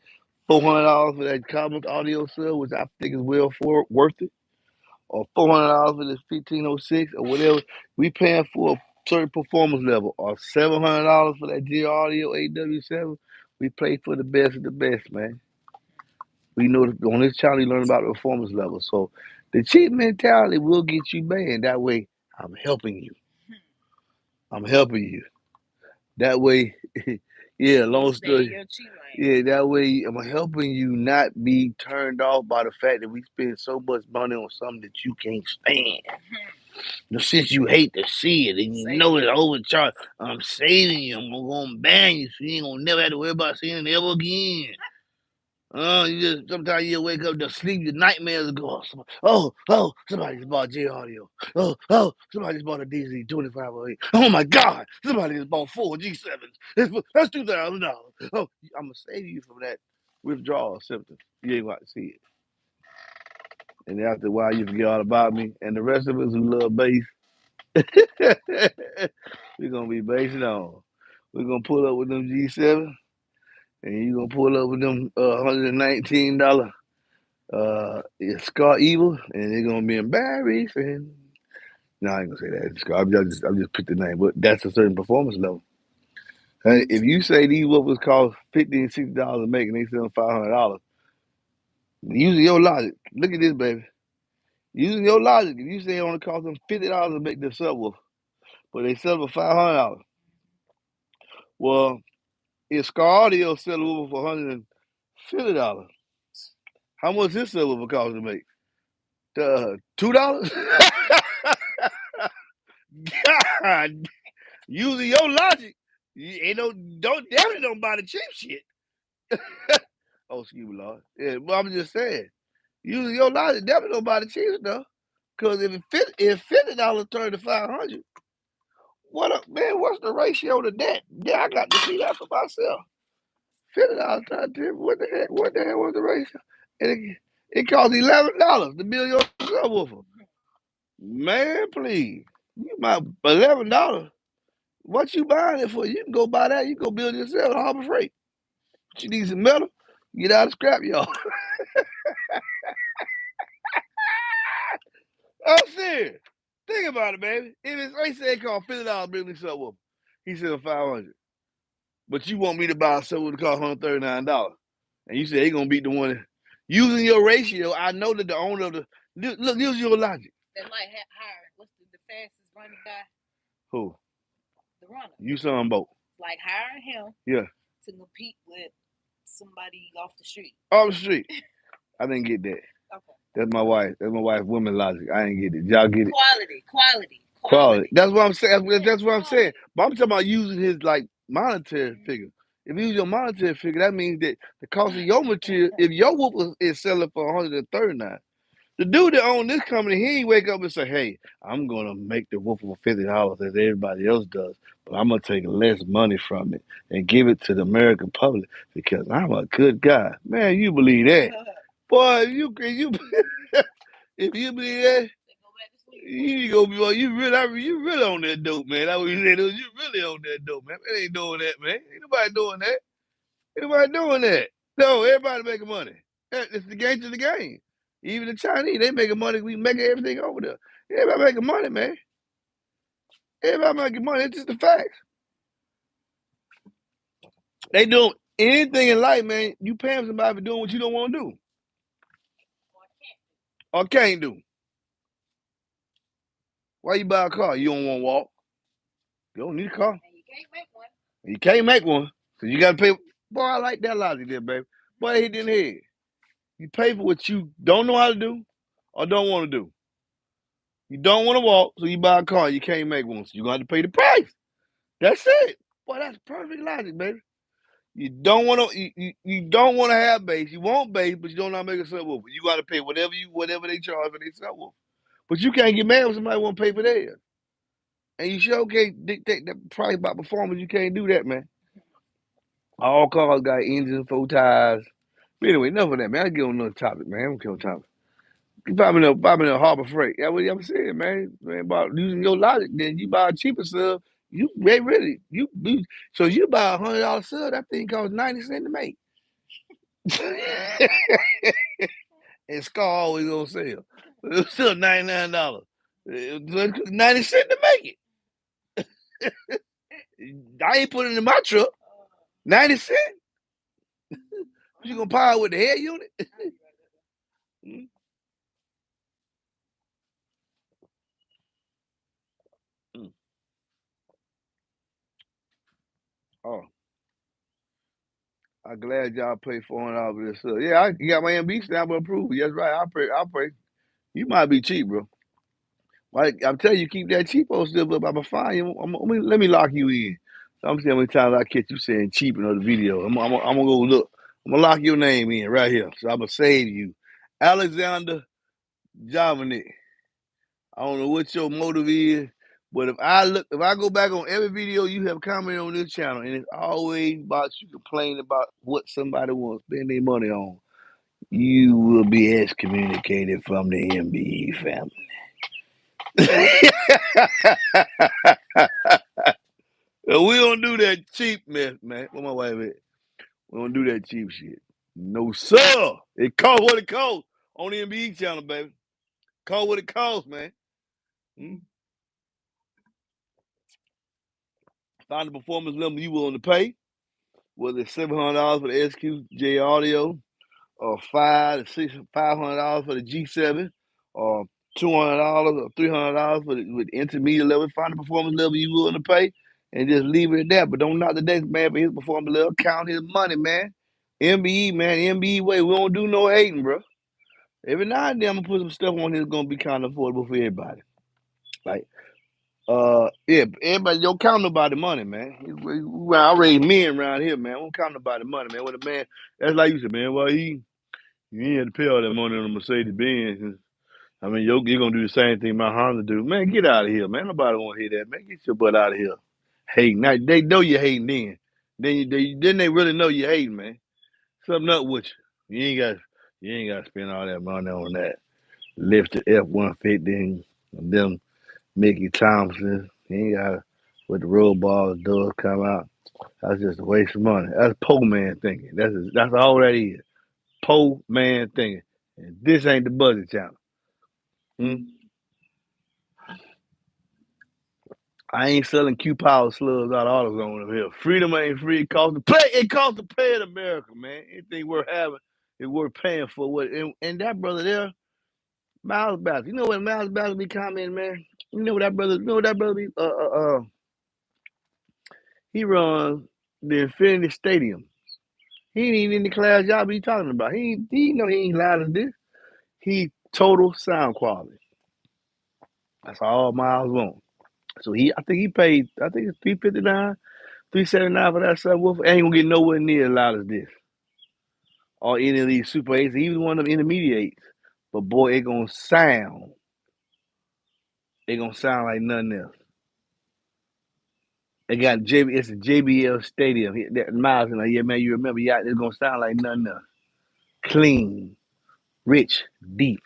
$400 for that common audio sub, which I think is well for worth it, or $400 for this 1506 or whatever. We paying for a certain performance level, or $700 for that G Audio AW7. We pay for the best of the best, man. We know that on this channel you learn about the performance level. So the cheap mentality will get you banned. That way, I'm helping you. I'm helping you. That way, yeah, long story. Yeah, that way I'm helping you not be turned off by the fact that we spend so much money on something that you can't stand. Since you hate to see it and you know it's overcharged, I'm saving you. I'm gonna ban you so you ain't gonna never have to worry about seeing it ever again. You just sometimes you wake up to sleep, your nightmares go. Somebody just bought J Audio. Somebody just bought a DZ 2508. Oh my God, somebody just bought 4 G7s. That's $2,000. Oh, I'm gonna save you from that withdrawal symptom. You ain't about to see it. And after a while, you forget all about me. And the rest of us who love bass, we're gonna be basing on. We're gonna pull up with them G7, and you're gonna pull up with them $119 Scar Evil, and they're gonna be embarrassing. No, I ain't gonna say that. Scar, I'm just pick the name, but that's a certain performance level. Hey, if you say these woofers cost $50 and $60 a make, and they sell $500, using your logic, look at this, baby. Using your logic, if you say it only cost them $50 to make the subwoofer, but they sell for $500, well, if Scar Audio sell a woofer for $150, how much this subwoofer cost to make? $2? God, using your logic, you ain't no definitely don't buy the cheap shit. Oh, excuse me, Lord. Yeah, but I'm just saying, using your logic, definitely don't buy the cheap stuff. Cause if $50 turn to 500, man? What's the ratio to that? Yeah, I got to see that for myself. $50 times 10. What the heck? What the hell was the ratio? And it costs $11 to build your subwoofer. Man, please, you buy $11. What you buying it for? You can go buy that. You can go build yourself at Harbor Freight. But you need some metal. Get out of scrap yard. I'm serious. Think about it, baby. If it's they say it cost $50 building subwoofer, he said $500. But you want me to buy a subwoofer that cost $139, and you say he gonna beat the one. Using your ratio, I know that the owner of the look. Use your logic. That might have hire. What's the fastest running guy? Who? The runner. You son boat. Like hiring him. Yeah. To compete with somebody off the street. Off the street. I didn't get that. Okay. That's my wife. That's my wife. Women logic. I ain't get it. Y'all get it. Quality. That's what I'm saying. That's what I'm saying. But I'm talking about using his like monetary figure. If you use your monetary figure, that means that the cost of your material, if your whoop is selling for $139, the dude that owned this company, he ain't wake up and say, "Hey, I'm gonna make the whoop for $50 as everybody else does, but I'm gonna take less money from it and give it to the American public because I'm a good guy." Man, you believe that? Boy, if you if you believe that, you go be you really on that dope, man. That's what you said. You really on that dope, man. Man ain't doing that, man. Ain't nobody doing that. Ain't nobody doing that. No, everybody making money. It's the game to the game. Even the Chinese, they making money. We making everything over there. Everybody making money, man. Everybody making money. It's just the facts. They doing anything in life, man. You paying somebody for doing what you don't want to do. Or can't do. Why you buy a car? You don't want to walk. You don't need a car. And you can't make one. You can't make one. So you got to pay. Boy, I like that logic there, baby. Boy, hit in the head. You pay for what you don't know how to do or don't want to do. You don't want to walk, so you buy a car. You can't make one, so you're going to have to pay the price. That's it. Boy, that's perfect logic, baby. You don't want to. You don't want to have bass. You want bass, but you don't know how to make a subwoofer. You got to pay whatever they charge for their subwoofer. But you can't get mad when somebody want to pay for theirs. And you sure can't dictate the price by performance. You can't do that, man. All cars got engines, 4 tires. But anyway, enough of that, man. I get on another topic, man. I don't care on topic. probably in Harbor Freight. That's what I'm saying, man. Man, about using your logic, then you buy a cheaper sub. They really so you buy $100 sub, that thing costs 90 cents to make. And Scar always gonna sell. It's still $99. 90 cents to make it. I ain't putting it in my truck. 90 cents. You gonna power with the head unit? Oh, I'm glad y'all pay $400 for this stuff. Yeah, I got my MB stamp approved. That's right. I'll pay. You might be cheap, bro. Like I'm telling you, keep that cheapo stuff up. I'ma find you. Let me lock you in. So I'm saying how many times I catch you saying cheap in other video. I'm gonna go look. I'm gonna lock your name in right here. So I'm gonna save you, Alexander Jovanik. I don't know what your motive is, but if I go back on every video you have commented on this channel, and it's always about you complaining about what somebody wants to spend their money on, you will be excommunicated from the MBE family. We don't do that cheap mess, man. Where my wife at? We don't do that cheap shit. No, sir. It costs what it costs on the MBE channel, baby. Cost what it costs, man. Find the performance level you willing to pay, whether it's $700 for the SQJ audio, or $500 for the G7, or $200 or $300 for with intermediate level. Find the performance level you willing to pay, and just leave it at that. But don't knock the next man for his performance level. Count his money, man. MBE, man, MBE way. We don't do no hating, bro. Every now and then I'm gonna put some stuff on here that's gonna be kind of affordable for everybody. Like, yeah, everybody don't count nobody money, man. I raise men around here, man. We don't count nobody money, man. When a man, that's like you said, man. Well, you ain't had to pay all that money on a Mercedes Benz. I mean, you're gonna do the same thing my Honda do. Man, get out of here, man. Nobody want to hear that, man. Get your butt out of here. Hating. Now, they know you're hating then. Then they really know you're hating, man. Something up with you. You ain't got to spend all that money on that. Lift the F-150 and them Mickey Thompson. You ain't got to, with the roll bars, doors come out. That's just a waste of money. That's poor man thinking. That's all that is. Poor man thinking. And this ain't the budget channel. I ain't selling Q Power slugs out of AutoZone over here. Freedom ain't free. It costs to play. It costs to pay in America, man. Anything worth having is worth paying for. What and that brother there, Miles Bass. You know what Miles Bass be commenting, man? You know what that brother? You know what that brother be? He runs the Infinity Stadium. He ain't even in the class y'all be talking about. He know he ain't loud as this. He total sound quality. That's all Miles wants. So I think he paid. I think it's $359, $379 for that subwoofer. Ain't gonna get nowhere near as loud as this, or any of these Super 8s, even one of them intermediates. But boy, it gonna sound. It gonna sound like nothing else. It got It's a JBL Stadium. That Miles like, yeah, man, you remember? Yeah, it's gonna sound like nothing else. Clean, rich, deep,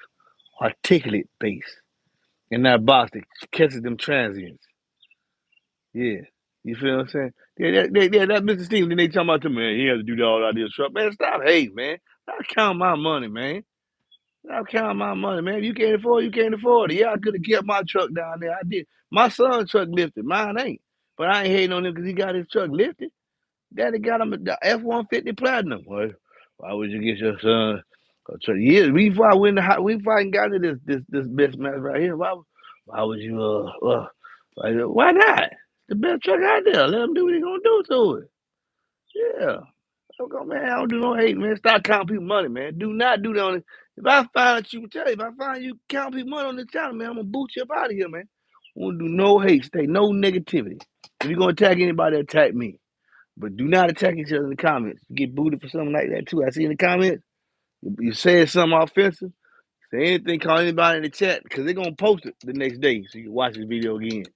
articulate bass in that box that catches them transients. Yeah. You feel what I'm saying? Yeah, that Mr. Steve, then they talking about, man, he has to do all out of this truck. Man, stop hating, man. Stop counting my money, man. Stop counting my money, man. If you can't afford it, you can't afford it. Yeah, I could have kept my truck down there. I did. My son's truck lifted. Mine ain't. But I ain't hating on him because he got his truck lifted. Daddy got him the F-150 Platinum. Well, why would you get your son a truck? Yeah, before I got to this best match right here. Why would you why not? The best truck out there. Let him do what he gonna do to it. Yeah. Okay, man, I don't do no hate, man. Stop counting people money, man. Do not do that on it. If I find you count people money on this channel, man, I'm gonna boot you up out of here, man. I won't do no hate, no negativity. If you're gonna attack anybody, attack me. But do not attack each other in the comments. You get booted for something like that too. I see in the comments, you said something offensive, say anything, call anybody in the chat, because they're gonna post it the next day so you can watch this video again.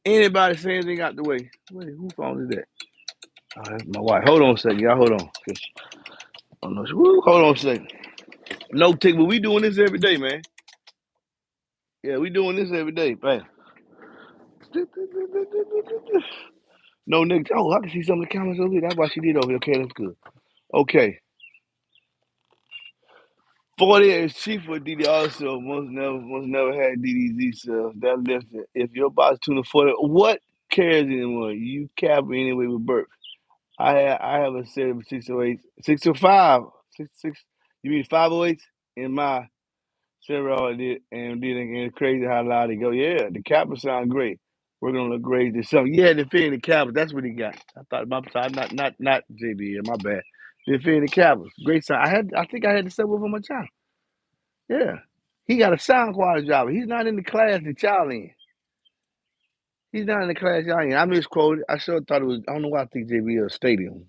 Anybody say anything out the way. Wait, whose phone is that? Oh, that's my wife. Hold on a second, y'all. Hold on. Oh, no. Hold on a second. No tick, but we doing this every day, man. Yeah, we doing this every day, man. No nigga. Oh, I can see some of the comments over here. That's why she did over here. Okay, that's good. Okay. 40 is cheap for DD also. Most never had DDZ sales. That lifted. If your box tuna 40, what cares anymore? You cap anyway with Burke. I have a set of 608, 605, 66. You mean 508s in my several did and it's crazy how loud they go. Yeah, the Kappa sound great. We're gonna look great this summer. Yeah, the Infinity Kappa, that's what he got. I thought my side, not JB, my bad. The Infinity Kappa, great sound. I think I had the subwoofer on my channel. Yeah. He got a sound quality job. He's not in the class that y'all in. He's not in the class y'all in. I misquoted. I sure thought it was I don't know why I think JB a stadium.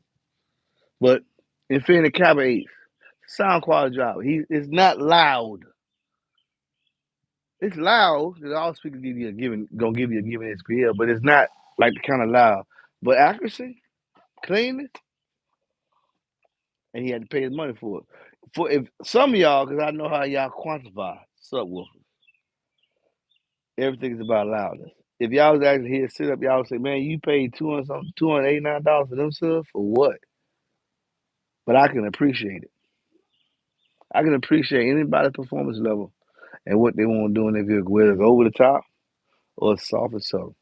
But Infinity Kappa 8. Sound quality job. He it's not loud. It's loud because all speakers gonna give you a given SPL, but it's not like the kind of loud. But accuracy, cleanness, and he had to pay his money for it. For if some of y'all, because I know how y'all quantify subwoofers, everything is about loudness. If y'all was actually here sit up, y'all would say, "Man, you paid $289 for them subs for what?" But I can appreciate it. I can appreciate anybody's performance level and what they want to do in their vehicle, whether it's over the top or soft or subtle.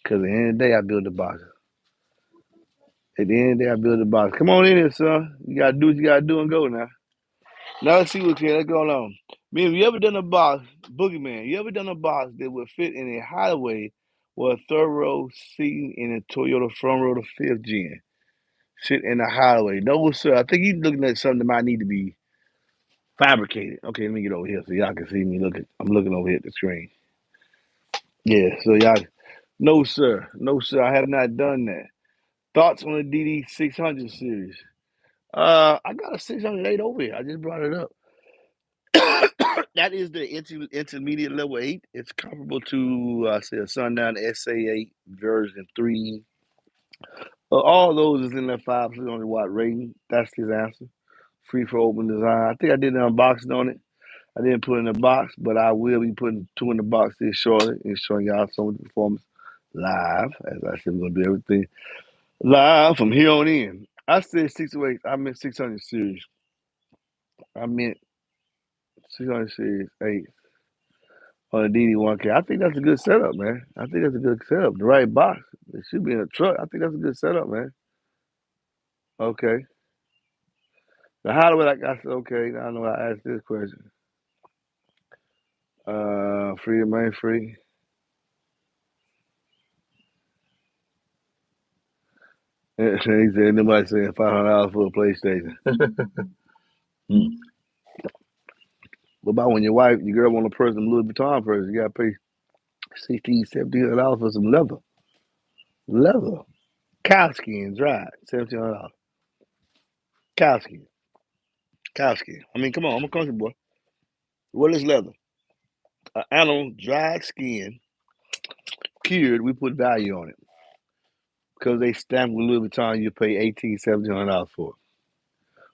Because at the end of the day, I build the box. At the end of the day, I build the box. Come on in here, son. You gotta do what you gotta do and go now. Now let's see what's here. Let's go on. Man, you ever done a box, Boogeyman? You ever done a box that would fit in a highway with a third row seating in a Toyota front row to fifth gen? Sit in a highway. No, sir. I think he's looking at something that might need to be fabricated. Okay, let me get over here so y'all can see me looking. I'm looking over here at the screen. Yeah, so y'all. No, sir. No, sir. I have not done that. Thoughts on the DD 600 series? I got a 608 over here. I just brought it up. That is the intermediate level 8. It's comparable to, I say, a Sundown SA8 version 3. All those is in that 500 watt rating. That's his answer. Free for open design. I think I did an unboxing on it. I didn't put it in the box, but I will be putting 2 in the box this shortly and showing y'all some of the performance live. As I said, we're going to do everything live from here on in. I said 608. I meant 600 series. I meant 600 series 8 on a DD1K. I think that's a good setup, man. I think that's a good setup. The right box. It should be in a truck. I think that's a good setup, man. Okay. Now, how do I said, okay, now I know I asked this question. Free man, free. He said nobody saying $500 for a PlayStation. Hmm. What about when your girl want a person, Louis Vuitton person, you gotta pay $1,600, $1,700 for some leather. Leather. Cow skin, dried, $1,700. Cow skin. Cow skin. I mean, come on, I'm a country boy. What is leather? An animal, dried skin, cured, we put value on it. Because they stamp with Louis Vuitton, you pay $1,800, $1,700 for it.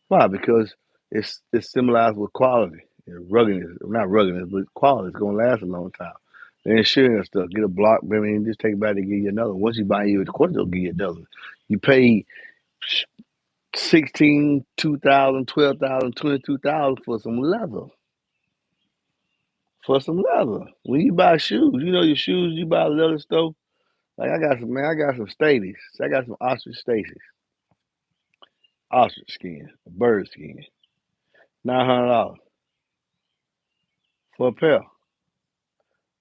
Why? Because it's symbolized with quality and ruggedness. Not ruggedness, but quality. It's gonna last a long time. The insurance stuff, get a block, I mean, just take it back to give you another. Once you buy you, of course they'll give you another. You pay 16, 2,000, 12,000, 22,000 for some leather. For some leather. When you buy shoes, you know your shoes you buy at a leather store. Like I got some Stadies. I got some ostrich Stacy's. Ostrich skin, bird skin. $900 for a pair.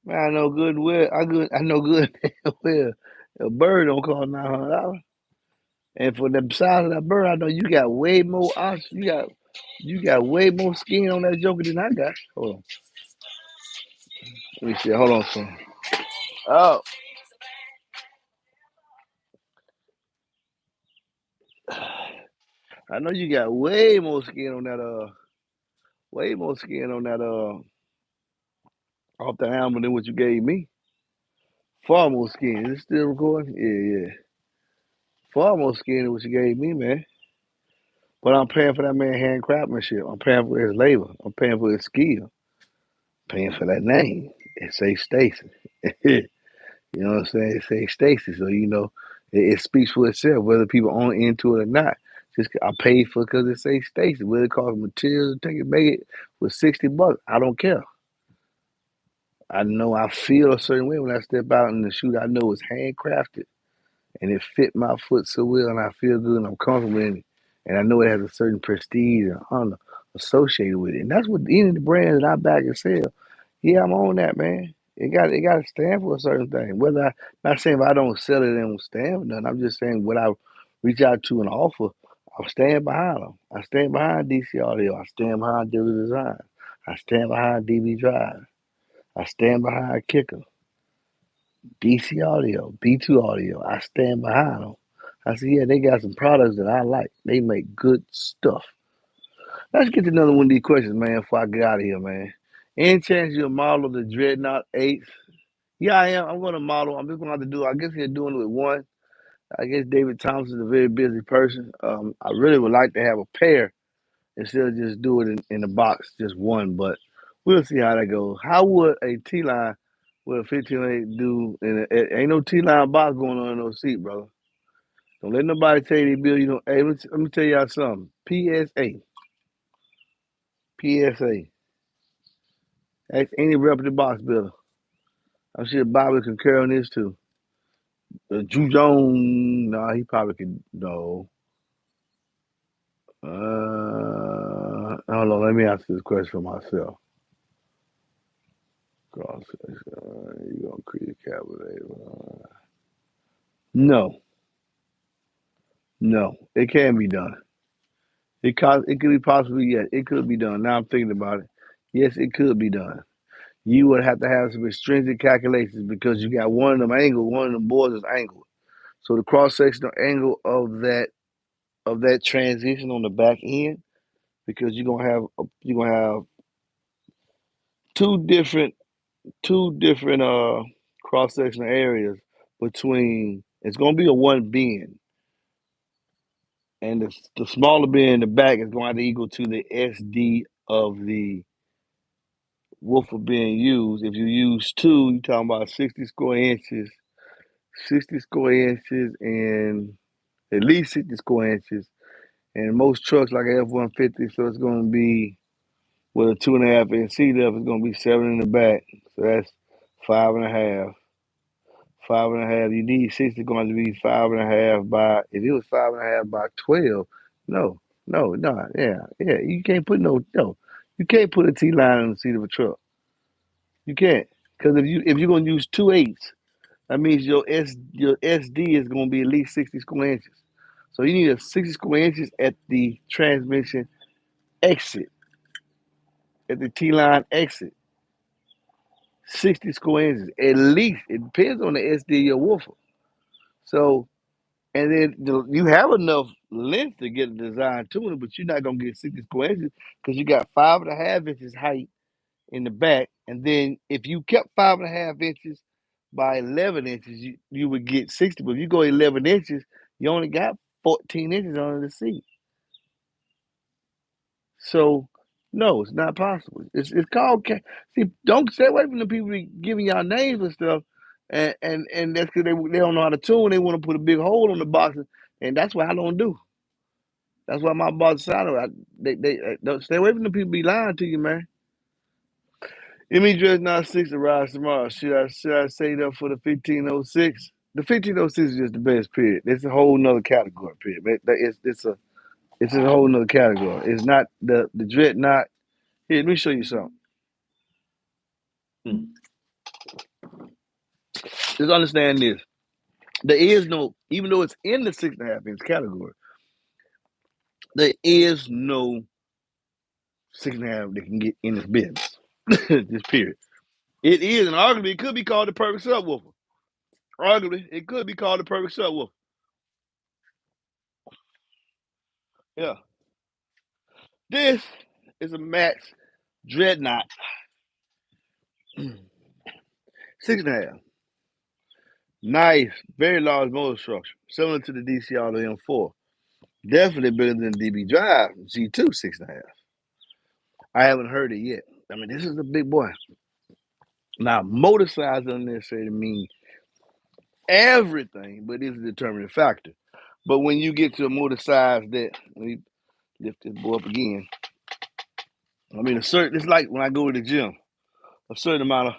Man, I know good and well. I know good and well. A bird don't cost $900. And for the size of that bird, I know you got way more ostrich. You got way more skin on that joker than I got. Hold on. Let me see. Hold on, son. Oh, I know you got way more skin on that. Way more skin on that. Off the hammer than what you gave me. Far more skin. Is it still recording? Yeah, yeah. Far more skin than what you gave me, man. But I'm paying for that man hand craftsmanship. I'm paying for his labor. I'm paying for his skill. Paying for that name. It say Stacy. You know what I'm saying? It say Stacy. So it speaks for itself, whether people own into it or not. Just I paid for it because it say Stacy. Whether it costs materials to take it, make it for $60, I don't care. I know I feel a certain way when I step out in the shoot. I know it's handcrafted and it fit my foot so well, and I feel good and I'm comfortable in it. And I know it has a certain prestige and honor associated with it. And that's what any of the brands that I back and sell. Yeah, I'm on that, man. It got to stand for a certain thing. Whether not saying if I don't sell it, it don't stand for nothing. I'm just saying what I reach out to and offer, I stand behind them. I stand behind DC Audio. I stand behind Digital Design. I stand behind DB Drive. I stand behind Kicker, DC Audio, B2 Audio. I stand behind them. I said, yeah, they got some products that I like. They make good stuff. Let's get to another one of these questions, man, before I get out of here, man. Any chance you'll model the Dreadnought 8? Yeah, I am. I'm going to model. I'm just going to have to do I guess you're doing it with one. I guess David Thompson's a very busy person. I really would like to have a pair instead of just do it in the box, just one. But we'll see how that goes. How would a T line with a 1508 do? Ain't no T line box going on in no seat, brother. Don't let nobody tell you they build. Hey, let me tell y'all something. PSA. Ask any reputable box builder. I'm sure Bobby can concur on this too. Drew Jones, nah, he probably could. No. Hold on. Let me answer this question for myself. Cross section. You gonna create a cabinet? No, no, it can be done. It could be possibly yes. It could be done. Now I'm thinking about it. Yes, it could be done. You would have to have some extrinsic calculations because you got one of them angled, one of them boards is angled. So the cross sectional angle of that transition on the back end, because you're gonna have two different two different cross sectional areas between. It's gonna be a one bend, and the smaller bend in the back is going to equal to the SD of the woofer being used. If you use two, you're talking about 60 square inches, and at least 60 square inches. And most trucks like an F-150, so it's going to be with a 2.5 inch seat up, it's going to be 7 in the back. So that's 5.5. 5.5. You need 60 going to be 5.5 by, if it was 5.5 by 12, no, no, yeah, yeah. You can't put no. You can't put a T line on the seat of a truck. You can't. Because if you're going to use 2/8, that means your SD is going to be at least 60 square inches. So you need a 60 square inches at the transmission exit, at the T line exit. 60 square inches at least. It depends on the SD of your woofer. So, and then you have enough length to get a design tuner, but you're not gonna get 60 square inches because you got 5.5 inches height in the back, and then if you kept 5.5 inches by 11 inches, you would get 60. But if you go 11 inches, you only got 14 inches under the seat. So no, it's not possible. It's called see. Don't stay away from the people giving y'all names and stuff, and that's because they don't know how to tune. They want to put a big hole on the box, and that's what I don't do. That's why my boss decided they don't stay away from the people be lying to you, man. Dress not 6 arrives tomorrow. Should I say that for the 1506? The 1506 is just the best period. It's a whole nother category period. It's a whole nother category. It's not the dreadnought. Here, let me show you something. Hmm. Just understand this. There is no, even though it's in the 6.5 inch category, there is no 6.5 that can get in this business. This period. It is, and arguably, it could be called the perfect subwoofer. Arguably, it could be called the perfect subwoofer. Yeah. This is a Max Dreadnought 6.5. Nice, very large motor structure, similar to the DC Auto M4. Definitely bigger than DB Drive G2 6.5. I haven't heard it yet. I mean, this is a big boy. Now, motor size doesn't necessarily mean everything, but it's a determining factor. But when you get to a motor size that, let me lift this boy up again. I mean, it's like when I go to the gym, a certain amount of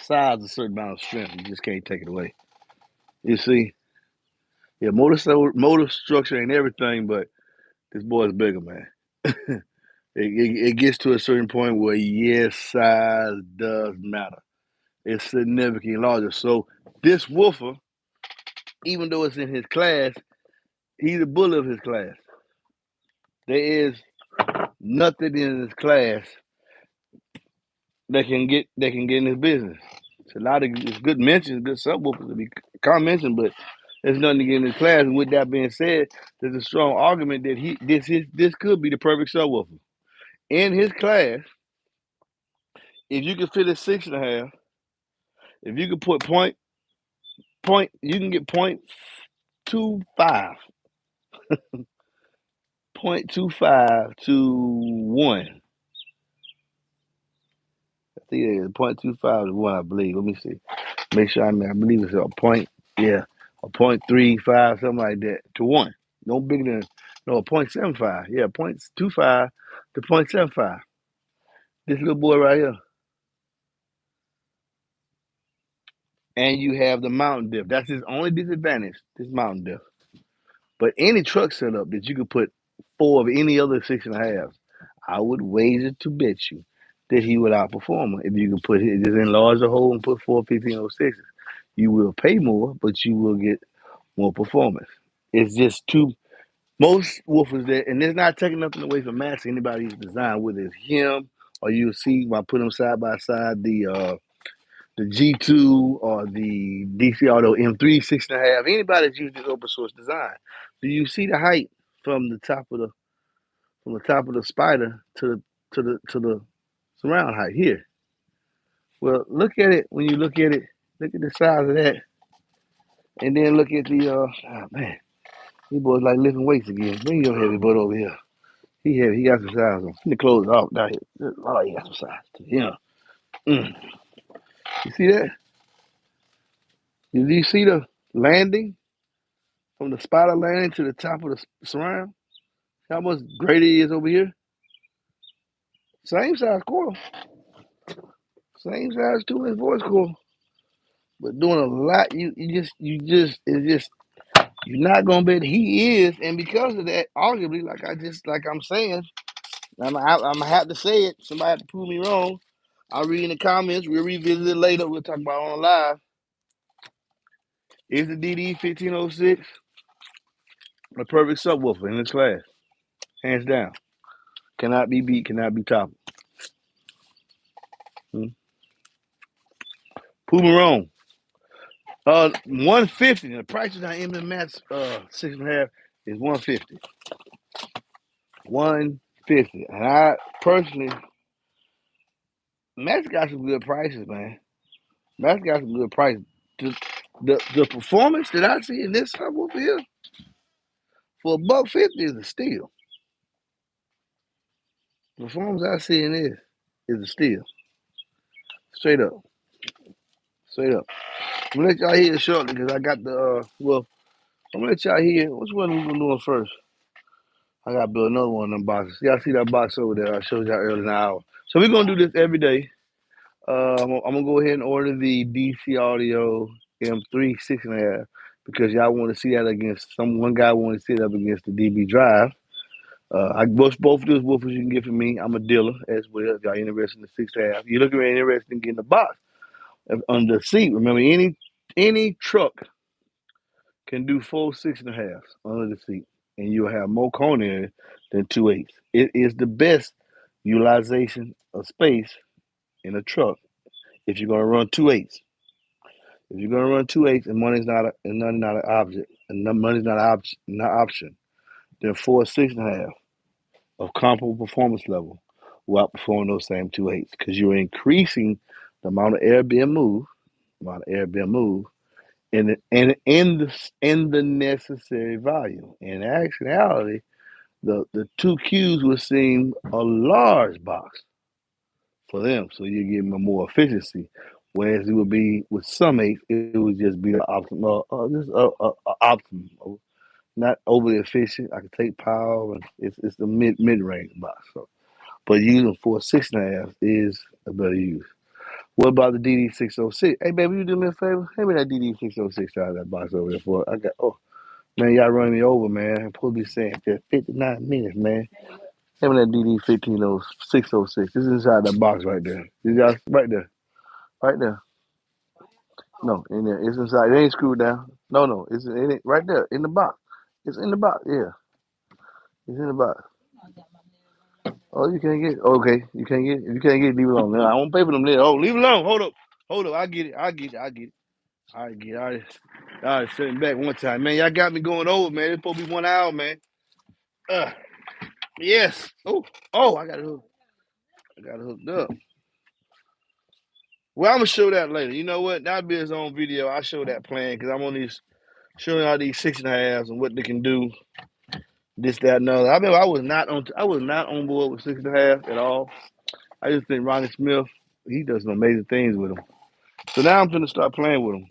size, a certain amount of strength. You just can't take it away. You see, yeah, motor structure ain't everything, but this boy's bigger, man. It gets to a certain point where yes, size does matter. It's significantly larger. So this woofer, even though it's in his class, he's a bully of his class. There is nothing in his class that can get in his business. It's a lot of it's good mentions, good subwoofers to be mentioned, but there's nothing to get in his class. And with that being said, there's a strong argument that this could be the perfect subwoofer. In his class, if you could fit a 6.5, if you could put you can get 0.25, 0.25 to 1. I think it is 0.25 to 1, I believe. Let me see. Make sure I believe it's a point, yeah, a 0.35, something like that, to 1. No bigger than, no, a 0.75. Yeah, 0.25 to 0.75. This little boy right here. And you have the mountain dip. That's his only disadvantage, this mountain dip. But any truck setup that you could put 4 of any other 6.5s, I would wager to bet you that he would outperform him. If you could just enlarge the hole and put 4 1506s. You will pay more, but you will get more performance. It's just too most woofers that, and it's not taking nothing away from Max. Anybody's design, whether it's him or you'll see when I put them side by side, the G2 or the DC Auto M3 6.5. Anybody that's used this open source design, do you see the height from the top of the spider to the surround height here? Well, look at it when you look at it. Look at the size of that, and then look at the man. These boys like lifting weights again. Bring your heavy butt over here. He heavy. He got some size on. Let me close it off down here. Oh, he got some size too. Yeah. Mm. You see that? Did you see the landing from the spider landing to the top of the surround? How much greater he is over here? Same size coil. Same size 2-inch voice coil. But doing a lot, it's just you're not gonna bet he is, and because of that, arguably, like I'm saying, I'm gonna have to say it. Somebody have to prove me wrong. I'll read in the comments. We'll revisit it later. We'll talk about it on live. Is the DD 1506 a perfect subwoofer in this class? Hands down. Cannot be beat, cannot be toppled. Hmm. Prove me wrong. 150. The price of that M Max 6.5 is 150. 150. And I personally, Max got some good prices, man. Max got some good prices. The performance that I see in this subwoofer here for $150 is a steal. The performance I see in this is a steal. Straight up. Straight up. I'm gonna let y'all hear it shortly because I got I'm gonna let y'all hear which one we gonna do first. I gotta build another one of them boxes. Y'all see that box over there? I showed y'all earlier in the hour. So we're gonna do this every day. I'm gonna go ahead and order the DC Audio M3 6.5 because y'all want to see that against one guy want to see it up against the DB Drive. I both of those woofers you can get from me. I'm a dealer as well. If y'all interested in the 6.5, you're looking at interested in getting the box on the seat. Remember, any truck can do full 6.5s under the seat, and you'll have more cone in it than 2/8. It is the best utilization of space in a truck if you're gonna run 2/8s. If you're gonna run 2/8s and money's not an object, and money's not not option, then 4 6.5 of comparable performance level will outperform those same 2/8s because you're increasing the amount of air being moved, in the necessary volume. In actuality, the two cubes would seem a large box for them, so you get more efficiency. Whereas it would be with some eights, it would just be the optimal, just optimum, not overly efficient. I can take power, and it's the mid range box. So, but using for 6.5 is a better use. What about the DD606? Hey, baby, you do me a favor? Hand me that DD606 out of that box over there for I got. Oh man, y'all running me over, man. I'm supposed to be saying just 59 minutes, man. Hand me that DD606. This is inside that box right there. You guys right there, right there. No, in there. It's inside. It ain't screwed down. No, no. It's in it right there in the box. It's in the box. Yeah, it's in the box. Oh, you can't get it. Okay, you can't get it. If you can't get it, leave it alone. Now, I won't pay for them there. Oh, leave it alone. Hold up. Hold up. I get it. I get it. I get it. I get it. All right, sitting back one time. Man, y'all got me going over, man. It's supposed to be 1 hour, man. Uh, yes. Oh, I got it hooked. I got it hooked up. Well, I'm going to show that later. You know what? That'll be his own video. I'll show that plan because I'm on these, showing all these 6.5s and what they can do. This, that, and other. I mean, I was not on board with 6.5 at all. I just think Ronnie Smith, he does some amazing things with them. So now I'm gonna start playing with them.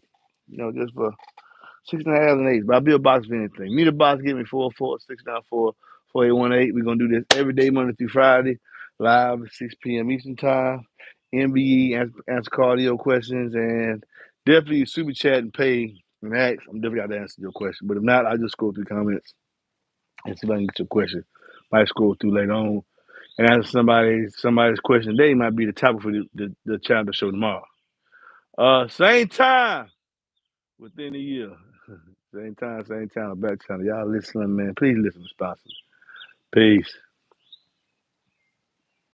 Just for 6.5 and 8. But I'll be a box for anything. Meet a box, give me 446944818. We're gonna do this every day, Monday through Friday, live at 6 p.m. Eastern time. MBE answer cardio questions and definitely super chat and pay and ask. I'm definitely got to answer your question. But if not, I'll just scroll through the comments and see if I can get your question. Might scroll through later on and answer somebody's question today might be the topic for the channel show tomorrow. Same time within a year. Same time, back channel. Y'all listening, man. Please listen responsibly. Peace.